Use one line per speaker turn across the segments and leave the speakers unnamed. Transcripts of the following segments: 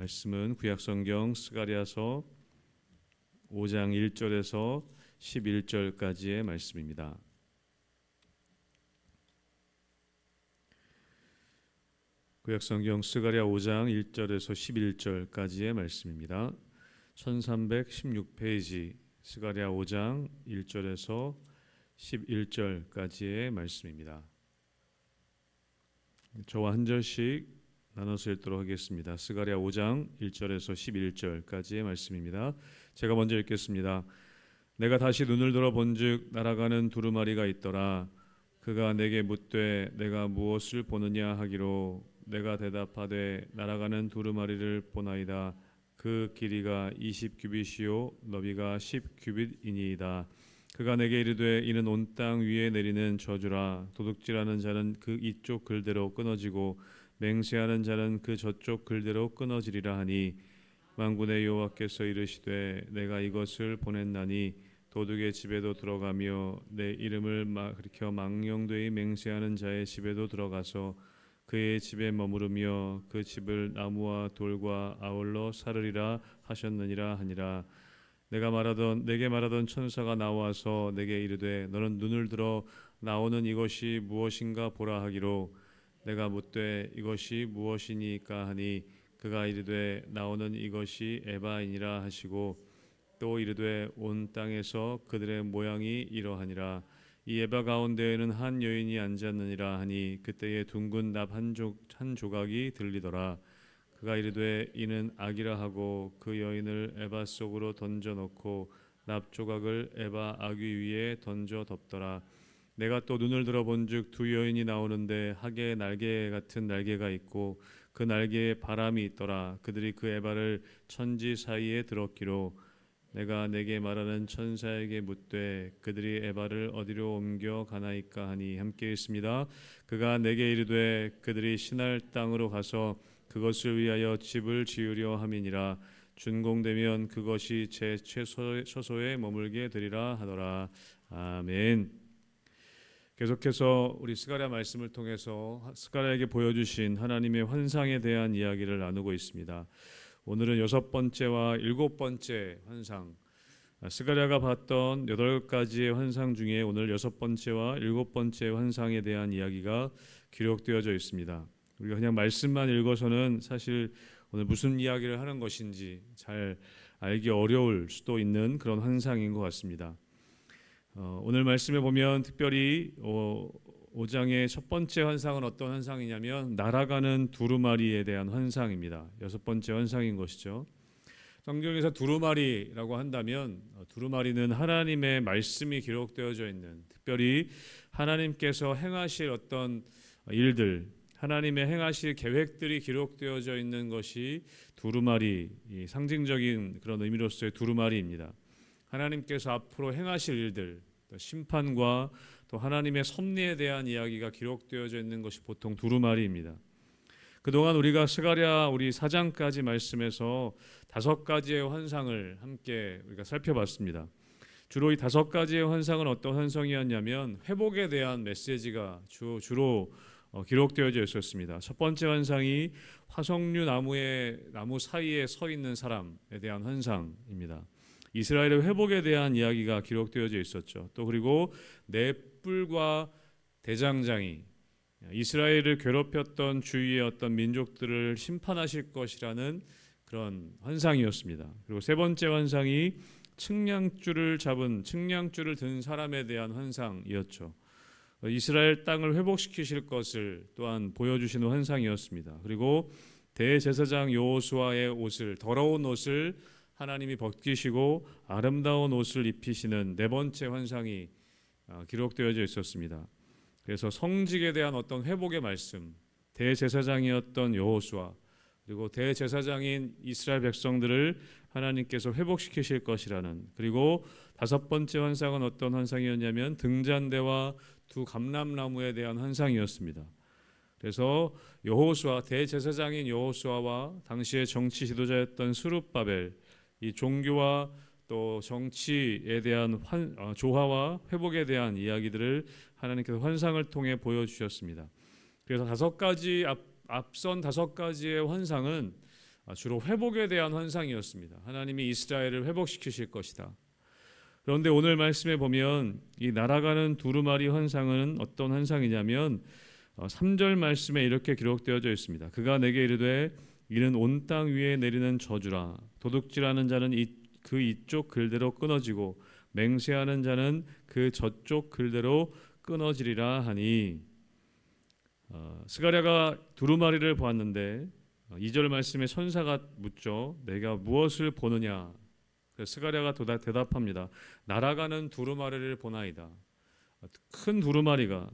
말씀은 구약성경 스가랴서 5장 1절에서 11절까지의 말씀입니다. 구약성경 스가랴 5장 1절에서 11절까지의 말씀입니다. 1316페이지 스가랴 5장 1절에서 11절까지의 말씀입니다. 저와 한 절씩 나눠서 읽도록 하겠습니다. 스가랴 5장 1절에서 11절까지의 말씀입니다. 제가 먼저 읽겠습니다. 내가 다시 눈을 들어 본즉 날아가는 두루마리가 있더라. 그가 내게 묻되 내가 무엇을 보느냐 하기로 내가 대답하되 날아가는 두루마리를 보나이다. 그 길이가 20규빗이요 너비가 10규빗이니이다. 그가 내게 이르되 이는 온 땅 위에 내리는 저주라. 도둑질하는 자는 그 이쪽 글대로 끊어지고 맹세하는 자는 그 저쪽 글대로 끊어지리라 하니 만군의 여호와께서 이르시되 내가 이것을 보냈나니 도둑의 집에도 들어가며 내 이름을 가리켜 망령되이 맹세하는 자의 집에도 들어가서 그의 집에 머무르며 그 집을 나무와 돌과 아울러 사르리라 하셨느니라 하니라. 내게 말하던 천사가 나와서 내게 이르되 너는 눈을 들어 나오는 이것이 무엇인가 보라 하기로 내가 묻되 이것이 무엇이니까 하니 그가 이르되 나오는 이것이 에바이니라 하시고 또 이르되 온 땅에서 그들의 모양이 이러하니라. 이 에바 가운데에는 한 여인이 앉았느니라 하니 그때에 둥근 납 한 조각이 들리더라. 그가 이르되 이는 악이라 하고 그 여인을 에바 속으로 던져놓고 납 조각을 에바 아귀 위에 던져 덮더라. 내가 또 눈을 들어 본즉 두 여인이 나오는데 하계의 날개 같은 날개가 있고 그 날개에 바람이 있더라. 그들이 그 에바를 천지 사이에 들었기로 내가 내게 말하는 천사에게 묻되 그들이 에바를 어디로 옮겨 가나이까 하니 함께 읽습니다. 그가 내게 이르되 그들이 시날 땅으로 가서 그것을 위하여 집을 지으려 함이니라. 준공되면 그것이 제 처소에 머물게 되리라 하더라. 아멘. 계속해서 우리 스가랴 말씀을 통해서 스가랴에게 보여주신 하나님의 환상에 대한 이야기를 나누고 있습니다. 오늘은 6번째와 7번째 환상, 스가랴가 봤던 8가지의 환상 중에 오늘 6번째와 7번째 환상에 대한 이야기가 기록되어져 있습니다. 우리가 그냥 말씀만 읽어서는 사실 오늘 무슨 이야기를 하는 것인지 잘 알기 어려울 수도 있는 그런 환상인 것 같습니다. 오늘 말씀에 보면 특별히 5장의 첫 번째 환상은 어떤 환상이냐면 날아가는 두루마리에 대한 환상입니다. 6번째 환상인 것이죠. 성경에서 두루마리라고 한다면 두루마리는 하나님의 말씀이 기록되어져 있는, 특별히 하나님께서 행하실 어떤 일들, 하나님의 행하실 계획들이 기록되어져 있는 것이 두루마리, 상징적인 그런 의미로서의 두루마리입니다. 하나님께서 앞으로 행하실 일들, 심판과 또 하나님의 섭리에 대한 이야기가 기록되어져 있는 것이 보통 두루마리입니다. 그동안 우리가 스가랴 우리 4장까지 말씀에서 5가지의 환상을 함께 우리가 살펴봤습니다. 주로 이 5가지의 환상은 어떤 환상이었냐면 회복에 대한 메시지가 주로 기록되어져 있었습니다. 첫 번째 환상이 화석류 나무 사이에 서 있는 사람에 대한 환상입니다. 이스라엘의 회복에 대한 이야기가 기록되어져 있었죠. 또 그리고 네 뿔과 대장장이 이스라엘을 괴롭혔던 주위의 어떤 민족들을 심판하실 것이라는 그런 환상이었습니다. 그리고 세 번째 환상이 측량줄을 든 사람에 대한 환상이었죠. 이스라엘 땅을 회복시키실 것을 또한 보여주시는 환상이었습니다. 그리고 대제사장 여호수아의 옷을, 더러운 옷을 하나님이 벗기시고 아름다운 옷을 입히시는 네 번째 환상이 기록되어져 있었습니다. 그래서 성직에 대한 어떤 회복의 말씀, 대제사장이었던 여호수아, 그리고 대제사장인 이스라엘 백성들을 하나님께서 회복시키실 것이라는, 그리고 5번째 환상은 어떤 환상이었냐면 등잔대와 두 감람나무에 대한 환상이었습니다. 그래서 대제사장인 여호수아와 당시의 정치 지도자였던 스룹바벨, 이 종교와 또 정치에 대한 조화와 회복에 대한 이야기들을 하나님께서 환상을 통해 보여주셨습니다. 그래서 앞선 5가지의 환상은 주로 회복에 대한 환상이었습니다. 하나님이 이스라엘을 회복시키실 것이다. 그런데 오늘 말씀에 보면 이 날아가는 두루마리 환상은 어떤 환상이냐면 3절 말씀에 이렇게 기록되어져 있습니다. 그가 내게 이르되 이는 온 땅 위에 내리는 저주라. 도둑질하는 자는 그 이쪽 글대로 끊어지고 맹세하는 자는 그 저쪽 글대로 끊어지리라 하니, 스가랴가 두루마리를 보았는데 2절 말씀에 천사가 묻죠. 내가 무엇을 보느냐? 스가랴가 대답합니다. 날아가는 두루마리를 보나이다. 큰 두루마리가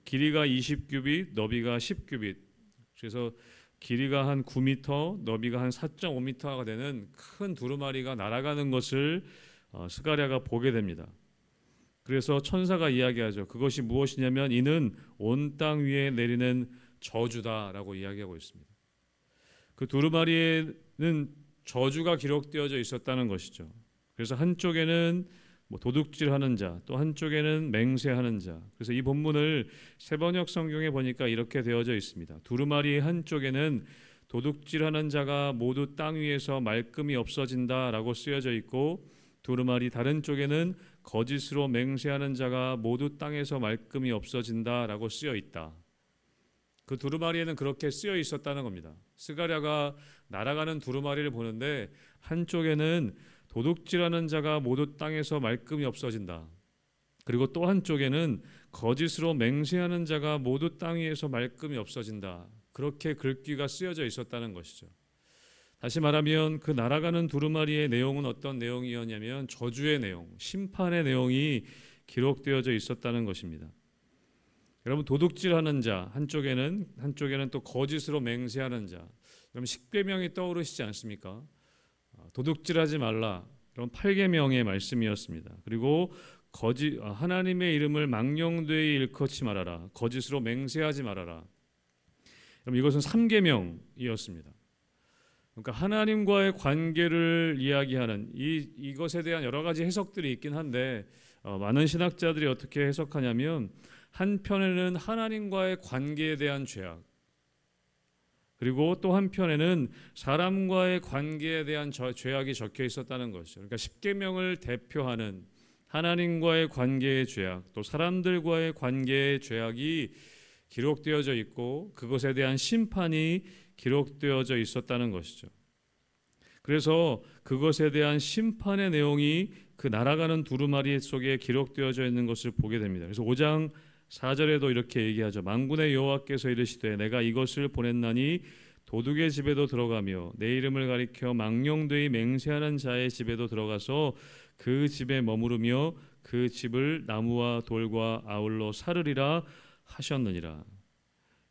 길이가 20규빗, 너비가 10규빗. 그래서 길이가 한 9m, 너비가 한 4.5m가 되는 큰 두루마리가 날아가는 것을 스가랴가 보게 됩니다. 그래서 천사가 이야기하죠. 그것이 무엇이냐면 이는 온 땅 위에 내리는 저주다라고 이야기하고 있습니다. 그 두루마리에는 저주가 기록되어져 있었다는 것이죠. 그래서 한쪽에는 도둑질하는 자, 또 한쪽에는 맹세하는 자. 그래서 이 본문을 세번역 성경에 보니까 이렇게 되어져 있습니다. 두루마리 한쪽에는 도둑질하는 자가 모두 땅 위에서 말끔히 없어진다라고 쓰여져 있고, 두루마리 다른 쪽에는 거짓으로 맹세하는 자가 모두 땅에서 말끔히 없어진다라고 쓰여 있다. 그 두루마리에는 그렇게 쓰여 있었다는 겁니다. 스가랴가 날아가는 두루마리를 보는데 한쪽에는 도둑질하는 자가 모두 땅에서 말끔히 없어진다. 그리고 또 한쪽에는 거짓으로 맹세하는 자가 모두 땅 위에서 말끔히 없어진다. 그렇게 글귀가 쓰여져 있었다는 것이죠. 다시 말하면 그 날아가는 두루마리의 내용은 어떤 내용이었냐면 저주의 내용, 심판의 내용이 기록되어져 있었다는 것입니다. 여러분, 도둑질하는 자 한쪽에는 또 거짓으로 맹세하는 자. 여러분, 10계명이 떠오르시지 않습니까? 도둑질하지 말라. 이런 8계명의 말씀이었습니다. 그리고 하나님의 이름을 망령되이 일컫지 말아라. 거짓으로 맹세하지 말아라. 여러분, 이것은 3계명이었습니다. 그러니까 하나님과의 관계를 이야기하는 이것에 대한 여러 가지 해석들이 있긴 한데, 많은 신학자들이 어떻게 해석하냐면 한편에는 하나님과의 관계에 대한 죄악, 그리고 또 한편에는 사람과의 관계에 대한 죄악이 적혀 있었다는 것이죠. 그러니까 10계명을 대표하는 하나님과의 관계의 죄악, 또 사람들과의 관계의 죄악이 기록되어져 있고 그것에 대한 심판이 기록되어져 있었다는 것이죠. 그래서 그것에 대한 심판의 내용이 그 날아가는 두루마리 속에 기록되어져 있는 것을 보게 됩니다. 그래서 5장 4절에도 이렇게 얘기하죠. 만군의 여호와께서 이르시되 내가 이것을 보냈나니 도둑의 집에도 들어가며 내 이름을 가리켜 망령되이 맹세하는 자의 집에도 들어가서 그 집에 머무르며 그 집을 나무와 돌과 아울러 사르리라 하셨느니라.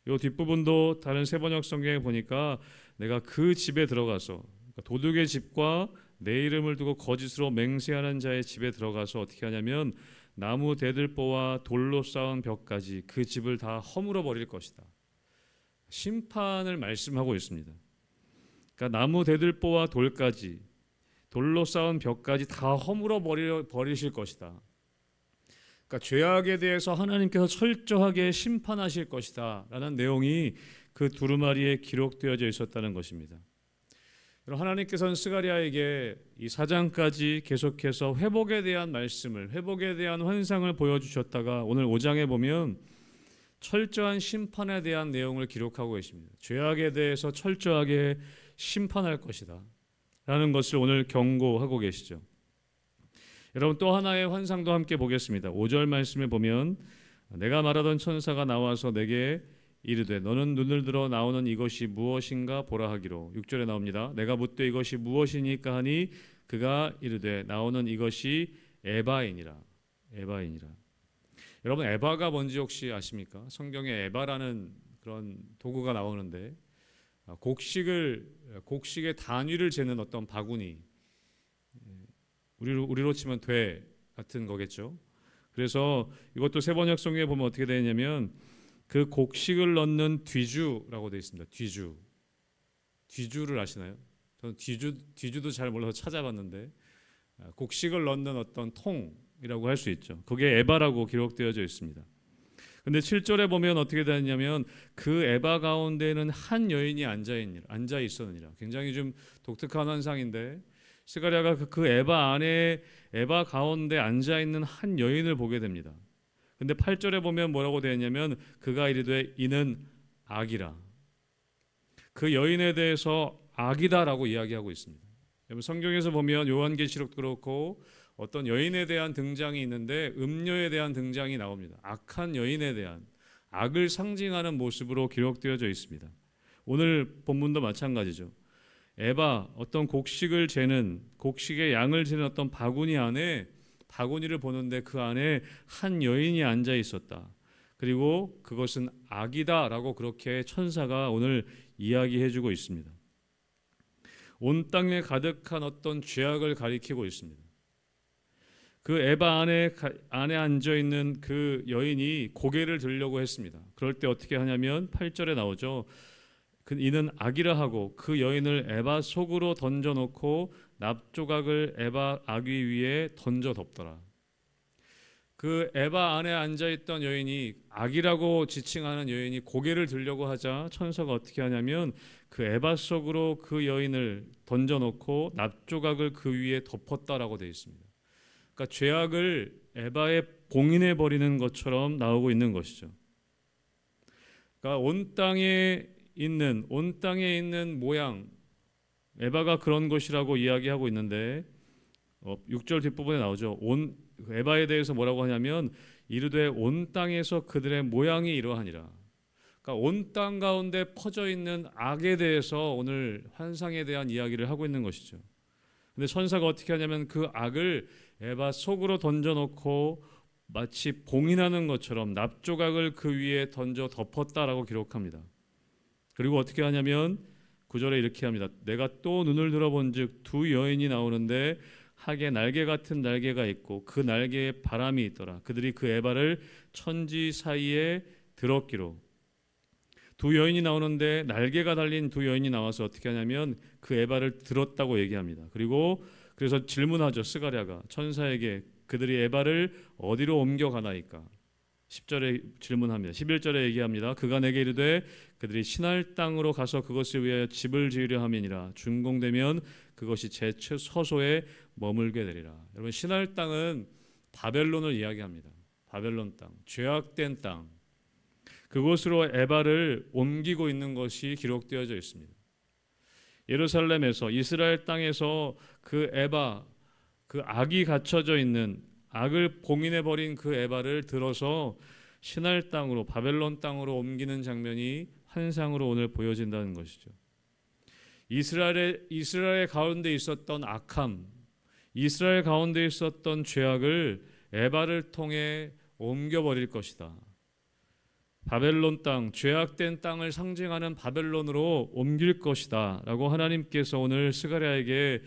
이 뒷부분도 다른 세번역 성경에 보니까 내가 그 집에 들어가서, 그러니까 도둑의 집과 내 이름을 두고 거짓으로 맹세하는 자의 집에 들어가서 어떻게 하냐면 나무 대들보와 돌로 쌓은 벽까지 그 집을 다 허물어 버릴 것이다. 심판을 말씀하고 있습니다. 그러니까 나무 대들보와 돌까지, 돌로 쌓은 벽까지 다 허물어 버리실 것이다. 그러니까 죄악에 대해서 하나님께서 철저하게 심판하실 것이다 라는 내용이 그 두루마리에 기록되어져 있었다는 것입니다. 하나님께서는 스가랴에게 이 4장까지 계속해서 회복에 대한 말씀을, 회복에 대한 환상을 보여주셨다가 오늘 5장에 보면 철저한 심판에 대한 내용을 기록하고 계십니다. 죄악에 대해서 철저하게 심판할 것이다 라는 것을 오늘 경고하고 계시죠. 여러분, 또 하나의 환상도 함께 보겠습니다. 5절 말씀에 보면 내가 말하던 천사가 나와서 내게 이르되 너는 눈을 들어 나오는 이것이 무엇인가 보라 하기로. 6절에 나옵니다. 내가 묻되 이것이 무엇이니까 하니 그가 이르되 나오는 이것이 에바이니라. 에바이니라. 여러분, 에바가 뭔지 혹시 아십니까? 성경에 에바라는 그런 도구가 나오는데 곡식의 단위를 재는 어떤 바구니, 우리로 치면 돼 같은 거겠죠. 그래서 이것도 세번역 성경에 보면 어떻게 되냐면 그 곡식을 넣는 뒤주라고 되어 있습니다. 뒤주를 아시나요? 저는 뒤주도 잘 몰라서 찾아봤는데 곡식을 넣는 어떤 통이라고 할 수 있죠. 거기에 에바라고 기록되어져 있습니다. 근데 7절에 보면 어떻게 되냐면 그 에바 가운데는 한 여인이 앉아 있었느니라. 굉장히 좀 독특한 환상인데 스가랴가 그 에바 가운데 앉아 있는 한 여인을 보게 됩니다. 근데 8절에 보면 뭐라고 되어 있냐면 그가 이르되 이는 악이라. 그 여인에 대해서 악이다라고 이야기하고 있습니다. 여러분 성경에서 보면 요한계시록도 그렇고 어떤 여인에 대한 등장이 있는데 음녀에 대한 등장이 나옵니다. 악한 여인에 대한 악을 상징하는 모습으로 기록되어져 있습니다. 오늘 본문도 마찬가지죠. 에바 어떤 곡식의 양을 재는 어떤 바구니 안에 바구니를 보는데 그 안에 한 여인이 앉아 있었다. 그리고 그것은 악이다라고 그렇게 천사가 오늘 이야기해주고 있습니다. 온 땅에 가득한 어떤 죄악을 가리키고 있습니다. 그 에바 안에 앉아 있는 그 여인이 고개를 들려고 했습니다. 그럴 때 어떻게 하냐면 8절에 나오죠. 이는 악이라 하고 그 여인을 에바 속으로 던져놓고 납조각을 에바 아귀 위에 던져 덮더라. 그 에바 안에 앉아있던 여인이 악이라고 지칭하는 여인이 고개를 들려고 하자 천사가 어떻게 하냐면 그 에바 속으로 그 여인을 던져놓고 납조각을 그 위에 덮었다라고 되어 있습니다. 그러니까 죄악을 에바에 봉인해 버리는 것처럼 나오고 있는 것이죠. 그러니까 온 땅에 있는 모양, 에바가 그런 것이라고 이야기하고 있는데 6절 뒷부분에 나오죠. 에바에 대해서 뭐라고 하냐면 이르되 온 땅에서 그들의 모양이 이러하니라. 그러니까 온 땅 가운데 퍼져 있는 악에 대해서 오늘 환상에 대한 이야기를 하고 있는 것이죠. 근데 천사가 어떻게 하냐면 그 악을 에바 속으로 던져놓고 마치 봉인하는 것처럼 납조각을 그 위에 던져 덮었다라고 기록합니다. 그리고 어떻게 하냐면 9절에 이렇게 합니다. 내가 또 눈을 들어본즉 두 여인이 나오는데 하게 날개 같은 날개가 있고 그 날개에 바람이 있더라. 그들이 그 에바를 천지 사이에 들었기로. 두 여인이 나오는데 날개가 달린 두 여인이 나와서 어떻게 하냐면 그 에바를 들었다고 얘기합니다. 그래서 질문하죠. 스가랴가 천사에게 그들이 에바를 어디로 옮겨가나이까. 10절에 질문합니다. 11절에 얘기합니다. 그가 내게 이르되 그들이 신할 땅으로 가서 그것을 위하여 집을 지으려 함이니라. 준공되면 그것이 제 서소에 머물게 되리라. 여러분 신할 땅은 바벨론을 이야기합니다. 바벨론 땅, 죄악된 땅. 그곳으로 에바를 옮기고 있는 것이 기록되어져 있습니다. 예루살렘에서 이스라엘 땅에서 그 에바, 그 악이 갇혀져 있는 악을 봉인해버린 그 에바를 들어서 신할 땅으로 바벨론 땅으로 옮기는 장면이 환상으로 오늘 보여진다는 것이죠. 이스라엘 가운데 있었던 악함, 이스라엘 가운데 있었던 죄악을 에바를 통해 옮겨버릴 것이다. 바벨론 땅, 죄악된 땅을 상징하는 바벨론으로 옮길 것이다 라고 하나님께서 오늘 스가랴에게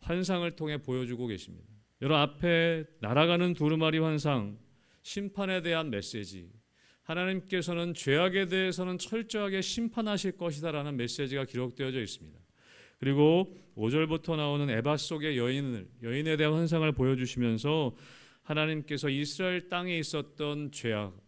환상을 통해 보여주고 계십니다. 여러분 앞에 날아가는 두루마리 환상, 심판에 대한 메시지, 하나님께서는 죄악에 대해서는 철저하게 심판하실 것이다 라는 메시지가 기록되어져 있습니다. 그리고 5절부터 나오는 에바 속의 여인에 대한 환상을 보여주시면서 하나님께서 이스라엘 땅에 있었던 죄악,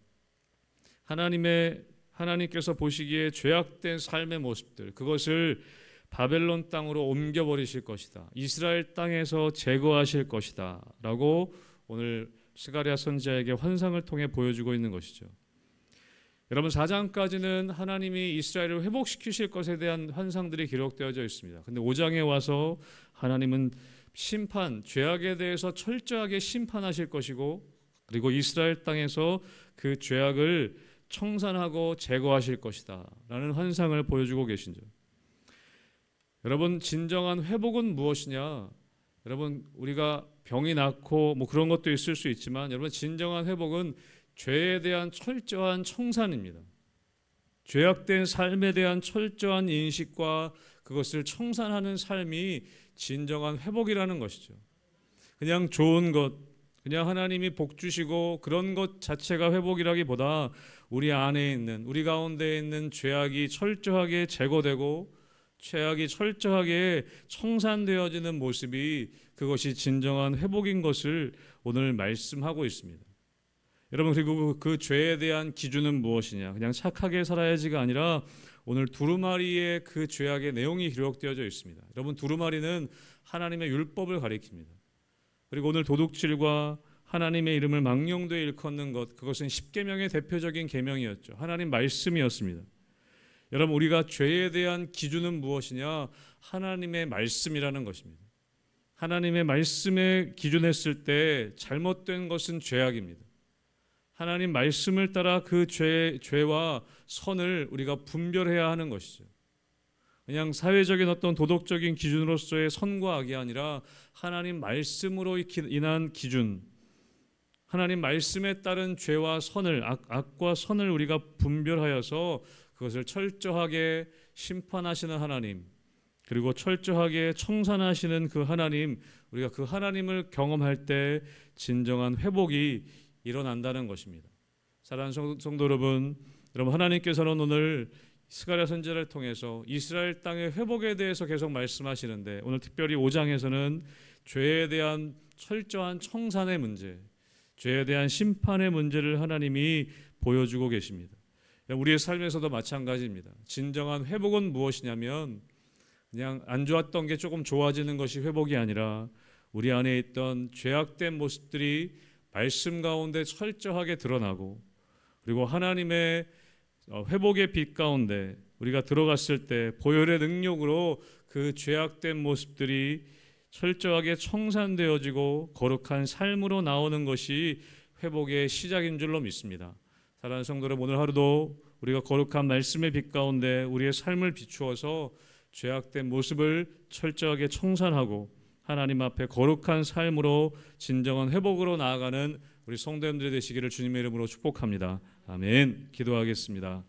하나님께서 보시기에 죄악된 삶의 모습들, 그것을 바벨론 땅으로 옮겨버리실 것이다. 이스라엘 땅에서 제거하실 것이다. 라고 오늘 스가랴 선지자에게 환상을 통해 보여주고 있는 것이죠. 여러분 4장까지는 하나님이 이스라엘을 회복시키실 것에 대한 환상들이 기록되어져 있습니다. 근데 5장에 와서 하나님은 죄악에 대해서 철저하게 심판하실 것이고 그리고 이스라엘 땅에서 그 죄악을 청산하고 제거하실 것이다 라는 환상을 보여주고 계시죠. 여러분 진정한 회복은 무엇이냐? 여러분 우리가 병이 낫고 그런 것도 있을 수 있지만 여러분 진정한 회복은 죄에 대한 철저한 청산입니다. 죄악된 삶에 대한 철저한 인식과 그것을 청산하는 삶이 진정한 회복이라는 것이죠. 그냥 좋은 것, 그냥 하나님이 복 주시고 그런 것 자체가 회복이라기보다 우리 가운데 있는 죄악이 철저하게 제거되고 죄악이 철저하게 청산되어지는 모습이 그것이 진정한 회복인 것을 오늘 말씀하고 있습니다. 여러분, 그리고 그 죄에 대한 기준은 무엇이냐? 그냥 착하게 살아야지가 아니라 오늘 두루마리의 그 죄악의 내용이 기록되어져 있습니다. 여러분, 두루마리는 하나님의 율법을 가리킵니다. 그리고 오늘 도둑질과 하나님의 이름을 망령되이 일컫는 것, 그것은 십계명의 대표적인 계명이었죠. 하나님 말씀이었습니다. 여러분, 우리가 죄에 대한 기준은 무엇이냐? 하나님의 말씀이라는 것입니다. 하나님의 말씀에 기준했을 때 잘못된 것은 죄악입니다. 하나님 말씀을 따라 그 죄와 선을 우리가 분별해야 하는 것이죠. 그냥 사회적인 어떤 도덕적인 기준으로서의 선과 악이 아니라 하나님 말씀으로 인한 기준, 하나님 말씀에 따른 죄와 선을, 악과 선을 우리가 분별하여서 그것을 철저하게 심판하시는 하나님, 그리고 철저하게 청산하시는 그 하나님, 우리가 그 하나님을 경험할 때 진정한 회복이 일어난다는 것입니다. 사랑하는 성도 여러분, 하나님께서는 오늘 스가랴 선지자를 통해서 이스라엘 땅의 회복에 대해서 계속 말씀하시는데, 오늘 특별히 5장에서는 죄에 대한 철저한 청산의 문제, 죄에 대한 심판의 문제를 하나님이 보여주고 계십니다. 우리의 삶에서도 마찬가지입니다. 진정한 회복은 무엇이냐면 그냥 안 좋았던 게 조금 좋아지는 것이 회복이 아니라 우리 안에 있던 죄악된 모습들이 말씀 가운데 철저하게 드러나고, 그리고 하나님의 회복의 빛 가운데 우리가 들어갔을 때 보혈의 능력으로 그 죄악된 모습들이 철저하게 청산되어지고 거룩한 삶으로 나오는 것이 회복의 시작인 줄로 믿습니다. 사랑하는 성도 여러분, 오늘 하루도 우리가 거룩한 말씀의 빛 가운데 우리의 삶을 비추어서 죄악된 모습을 철저하게 청산하고 하나님 앞에 거룩한 삶으로 진정한 회복으로 나아가는 우리 성도님들이 되시기를 주님의 이름으로 축복합니다. 아멘. 기도하겠습니다.